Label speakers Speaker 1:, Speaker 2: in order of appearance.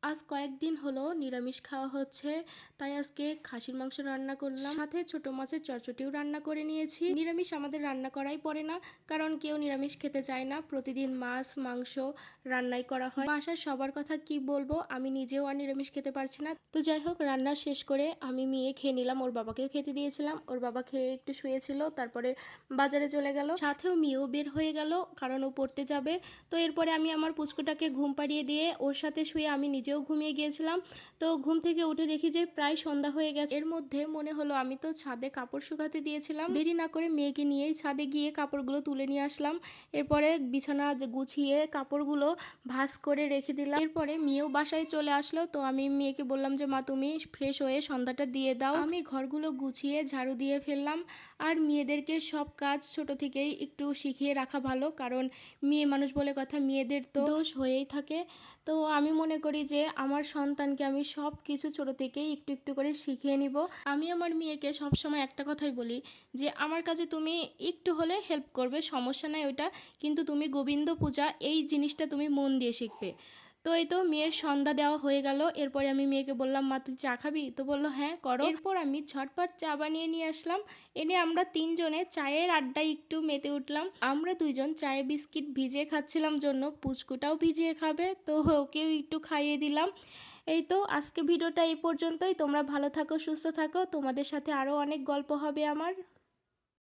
Speaker 1: আজ কয়েকদিন হলো নিরামিষ খাওয়া হচ্ছে, তাই আজকে খাসির মাংস রান্না করলাম, সাথে ছোট মাছের চটচটিও রান্না করে নিয়েছি। নিরামিষ আমাদের রান্না করাই পড়ে না, কারণ কেউ নিরামিষ খেতে চায় না। প্রতিদিন মাছ মাংস রান্নাই করা হয়। বাসার সবার কথা কি বলবো, আমি নিজেও আর নিরামিষ খেতে পারছি না। তো যাই হোক, রান্না শেষ করে আমি মেয়ে খেয়ে নিলাম, ওর বাবাকেও খেতে দিয়েছিলাম। ওর বাবা খেয়ে একটু শুয়েছিল, তারপরে বাজারে চলে গেল, সাথেও মেয়েও বের হয়ে গেল, কারণ ও পড়তে যাবে। তো এরপরে আমি আমার পুচকুটাকে ঘুম পাড়িয়ে দিয়ে ওর সাথে শুয়ে আমি নিজেও ঘুমিয়ে গিয়েছিলাম। তো ঘুম থেকে উঠে দেখি যে প্রায় সন্ধ্যা হয়ে গেছে। এর মধ্যে মনে হলো আমি তো ছাদে কাপড় শুকাতে দিয়েছিলাম, দেরি না করে মেয়েকে নিয়েই ছাদে গিয়ে কাপড়গুলো তুলে নিয়ে আসলাম। এরপরে বিছানা গুছিয়ে কাপড়গুলো ভাঁজ করে রেখে দিলাম। এরপরে মেয়েও বাসায় চলে আসলো, তো আমি মেয়েকে বললাম যে মা তুমি ফ্রেশ হয়ে সন্ধ্যাটা দিয়ে দাও। আমি ঘরগুলো গুছিয়ে ঝাড়ু দিয়ে ফেললাম। আর মেয়েদেরকে সব কাজ ছোট থেকেই একটু শিখিয়ে রাখা ভালো, কারণ মেয়ে মানুষ বলে কথা, মেয়েদের তো দোষ হয়েই থাকে। তো আমি মনে করি যে আমার সন্তানকে আমি সব কিছু ছোট থেকেই একটু একটু করে শিখিয়ে নিব। আমি আমার মেয়েকে সবসময় একটা কথাই বলি যে আমার কাছে তুমি একটু হলে হেল্প করবে, সমস্যা নাই ওইটা, কিন্তু তুমি গোবিন্দ পূজা এই জিনিসটা তুমি মন দিয়ে শিখবে। তো এই তো মেয়ের সন্ধ্যা দেওয়া হয়ে গেল। এরপরে আমি মেয়েকে বললাম মা তুই চা খাবি? তো বললো হ্যাঁ করো। এরপর আমি ঝটপট চা বানিয়ে নিয়ে আসলাম। এনে আমরা তিনজনে চায়ের আড্ডায় একটু মেতে উঠলাম। আমরা দুইজন চায়ে বিস্কিট ভিজিয়ে খাচ্ছিলাম জন্য পুচকুটাও ভিজিয়ে খাবে, তো ওকেও একটু খাইয়ে দিলাম। এই তো আজকে ভিডিওটা এই পর্যন্তই। তোমরা ভালো থাকো, সুস্থ থাকো, তোমাদের সাথে আরও অনেক গল্প হবে আমার।